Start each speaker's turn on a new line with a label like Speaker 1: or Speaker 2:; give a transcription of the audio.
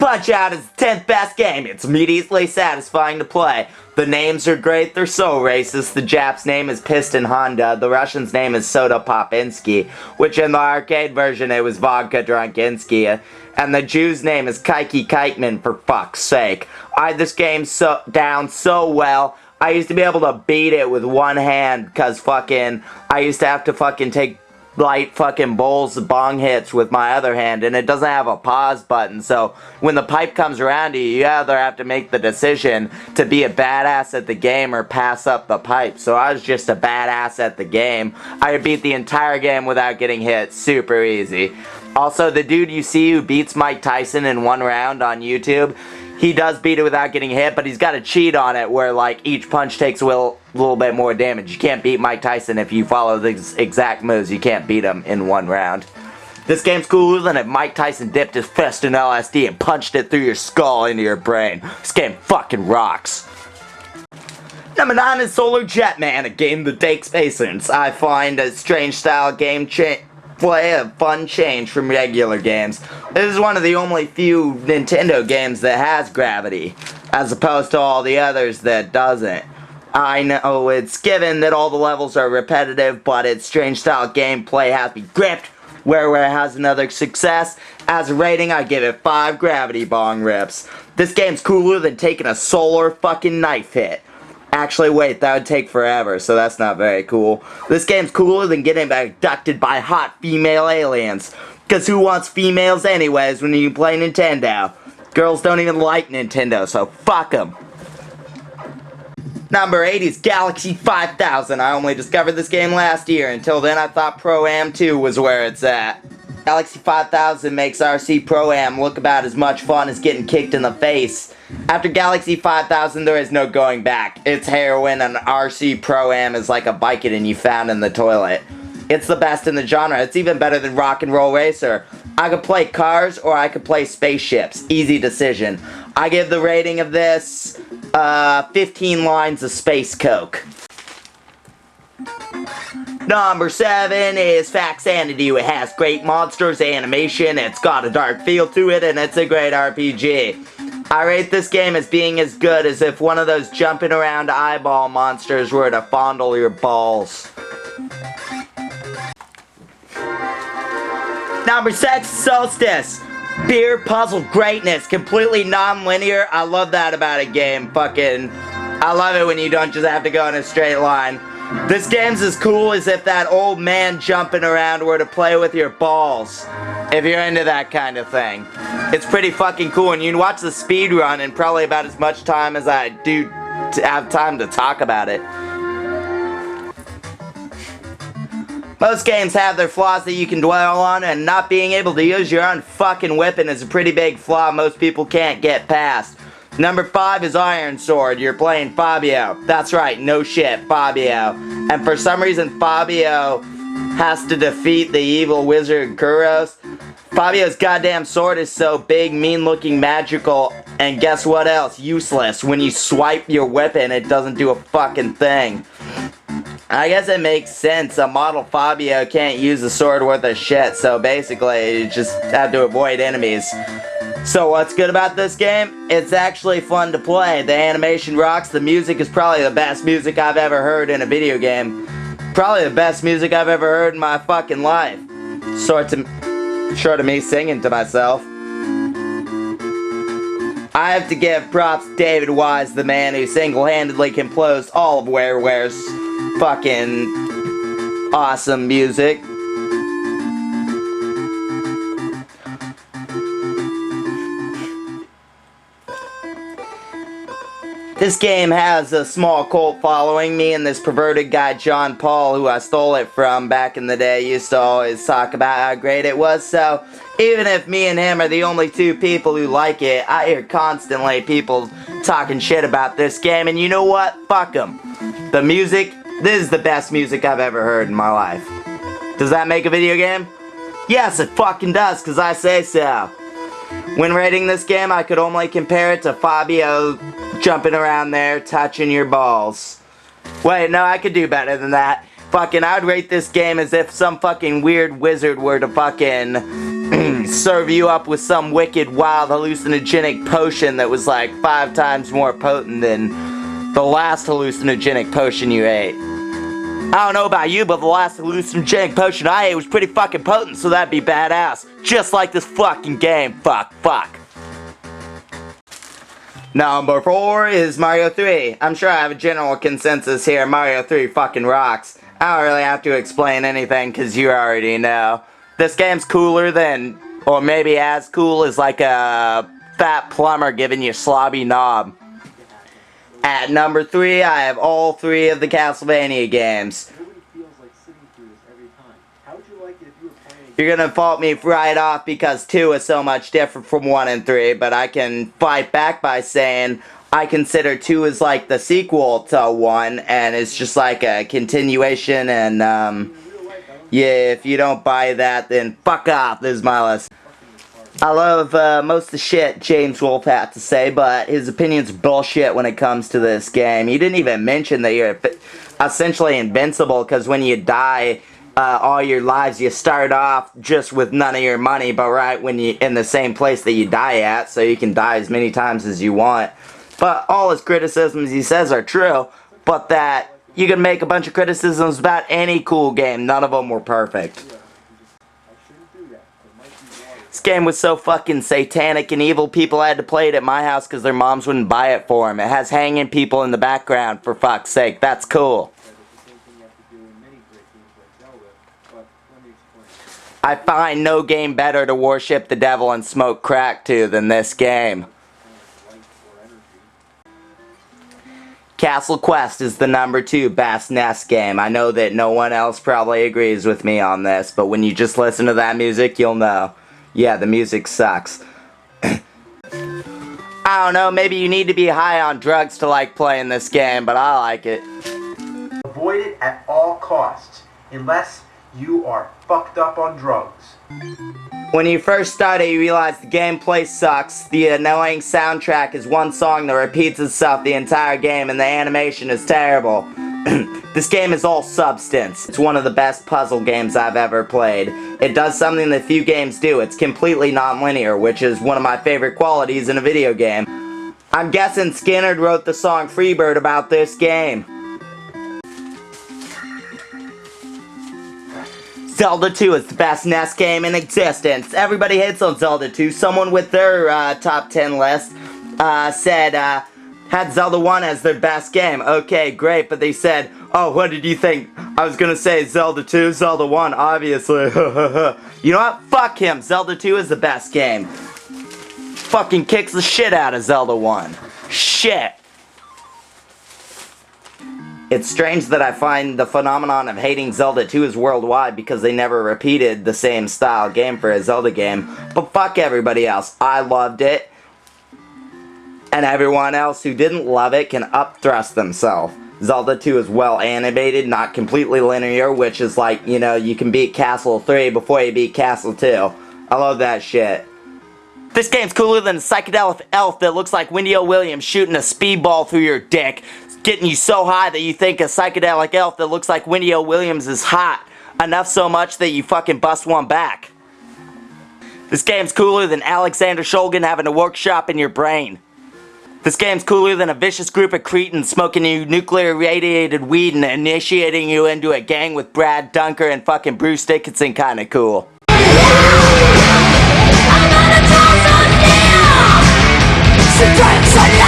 Speaker 1: Punch-Out is the 10th best game. It's immediately satisfying to play. The names are great, they're so racist. The Jap's name is Piston Honda. The Russian's name is Soda Popinski, which in the arcade version it was Vodka Drunkinsky. And the Jew's name is Kaiki Kiteman, for fuck's sake. I had this game down so well. I used to be able to beat it with one hand, because I used to have to take light bowls of bong hits with my other hand, and it doesn't have a pause button, so when the pipe comes around you either have to make the decision to be a badass at the game or pass up the pipe. So I was just a badass at the game. I beat the entire game without getting hit, super easy. Also, the dude you see who beats Mike Tyson in one round on YouTube, he does beat it without getting hit, but he's got a cheat on it where each punch takes a little bit more damage. You can't beat Mike Tyson if you follow the exact moves. You can't beat him in one round. This game's cooler than if Mike Tyson dipped his fist in LSD and punched it through your skull into your brain. This game fucking rocks. Number 9 is Solar Jetman, a game that takes patience. I find a strange style game play a fun change from regular games. This is one of the only few Nintendo games that has gravity, as opposed to all the others that doesn't. I know it's given that all the levels are repetitive, but its strange style gameplay has me gripped, where it has another success. As a rating, I give it 5 gravity bong rips. This game's cooler than taking a solar fucking knife hit. Actually, wait, that would take forever, so that's not very cool. This game's cooler than getting abducted by hot female aliens. Because who wants females anyways when you play Nintendo? Girls don't even like Nintendo, so fuck them. Number 8 is Galaxy 5000. I only discovered this game last year. Until then, I thought Pro-Am 2 was where it's at. Galaxy 5000 makes RC Pro-Am look about as much fun as getting kicked in the face. After Galaxy 5000, there is no going back. It's heroin, and RC Pro-Am is like a Vicodin you found in the toilet. It's the best in the genre. It's even better than Rock and Roll Racer. I could play cars, or I could play spaceships. Easy decision. I give the rating of this, 15 lines of Space Coke. Number 7 is Faxanity. It has great monsters, animation, it's got a dark feel to it, and it's a great RPG. I rate this game as being as good as if one of those jumping around eyeball monsters were to fondle your balls. Number 6, Solstice. Beer puzzle greatness, completely non-linear. I love that about a game. I love it when you don't just have to go in a straight line. This game's as cool as if that old man jumping around were to play with your balls. If you're into that kind of thing. It's pretty fucking cool, and you can watch the speed run in probably about as much time as I do to have time to talk about it. Most games have their flaws that you can dwell on, and not being able to use your own fucking weapon is a pretty big flaw most people can't get past. Number 5 is Iron Sword. You're playing Fabio. That's right, no shit, Fabio. And for some reason, Fabio has to defeat the evil wizard Kuros. Fabio's goddamn sword is so big, mean-looking, magical, and guess what else? Useless. When you swipe your weapon, it doesn't do a fucking thing. I guess it makes sense. A model Fabio can't use a sword worth of shit, so basically, you just have to avoid enemies. So what's good about this game? It's actually fun to play. The animation rocks. The music is probably the best music I've ever heard in a video game. Probably the best music I've ever heard in my fucking life. Short of me singing to myself. I have to give props to David Wise, the man who single-handedly composed all of WarioWare's fucking awesome music. This game has a small cult following. Me and this perverted guy John Paul, who I stole it from back in the day, used to always talk about how great it was. So even if me and him are the only 2 people who like it, I hear constantly people talking shit about this game, and you know what? Fuck them. The music, this is the best music I've ever heard in my life. Does that make a video game? Yes, it fucking does, because I say so. When rating this game, I could only compare it to Fabio jumping around there, touching your balls. Wait, no, I could do better than that. I would rate this game as if some fucking weird wizard were to fucking serve you up with some wicked, wild, hallucinogenic potion that was like 5 times more potent than the last hallucinogenic potion you ate. I don't know about you, but the last hallucinogenic potion I ate was pretty fucking potent, so that'd be badass. Just like this fucking game. Fuck. Number 4 is Mario 3. I'm sure I have a general consensus here. Mario 3 fucking rocks. I don't really have to explain anything because you already know. This game's cooler than, or maybe as cool as like a fat plumber giving you a slobby knob. At number 3, I have all 3 of the Castlevania games. You're gonna fault me right off because 2 is so much different from 1 and 3, but I can fight back by saying I consider 2 as like the sequel to 1, and it's just like a continuation, and yeah, if you don't buy that, then fuck off, this is my lesson. I love most of the shit James Wolfe had to say, but his opinion's bullshit when it comes to this game. He didn't even mention that you're essentially invincible, because when you die all your lives, you start off just with none of your money, but right when you in the same place that you die at, so you can die as many times as you want. But all his criticisms he says are true, but that you can make a bunch of criticisms about any cool game, none of them were perfect. This game was so fucking satanic and evil, people had to play it at my house because their moms wouldn't buy it for them. It has hanging people in the background, for fuck's sake, that's cool. I find no game better to worship the devil and smoke crack to than this game. Castle Quest is the number 2 best NES game. I know that no one else probably agrees with me on this, but when you just listen to that music, you'll know. Yeah, the music sucks. I don't know, maybe you need to be high on drugs to like playing this game, but I like it.
Speaker 2: Avoid it at all costs, unless you are fucked up on drugs.
Speaker 1: When you first start it, you realize the gameplay sucks, the annoying soundtrack is one song that repeats itself the entire game, and the animation is terrible. This game is all substance. It's one of the best puzzle games I've ever played. It does something that few games do. It's completely non-linear, which is one of my favorite qualities in a video game. I'm guessing Skinner wrote the song Freebird about this game. Zelda 2 is the best NES game in existence. Everybody hates on Zelda 2. Someone with their top 10 list said, had Zelda 1 as their best game. Okay, great, but they said, oh, what did you think? I was gonna say Zelda 2, Zelda 1, obviously. You know what? Fuck him. Zelda 2 is the best game. Fucking kicks the shit out of Zelda 1. Shit. It's strange that I find the phenomenon of hating Zelda 2 is worldwide because they never repeated the same style game for a Zelda game. But fuck everybody else. I loved it. And everyone else who didn't love it can upthrust themselves. Zelda 2 is well animated, not completely linear, which is like, you know, you can beat Castle 3 before you beat Castle 2. I love that shit. This game's cooler than a psychedelic elf that looks like Wendy O. Williams shooting a speedball through your dick, getting you so high that you think a psychedelic elf that looks like Wendy O. Williams is hot. Enough so much that you fucking bust one back. This game's cooler than Alexander Shulgin having a workshop in your brain. This game's cooler than a vicious group of cretins smoking you nuclear radiated weed and initiating you into a gang with Brad Dunker and fucking Bruce Dickinson kinda cool.
Speaker 3: I'm gonna toss on down. Sit down inside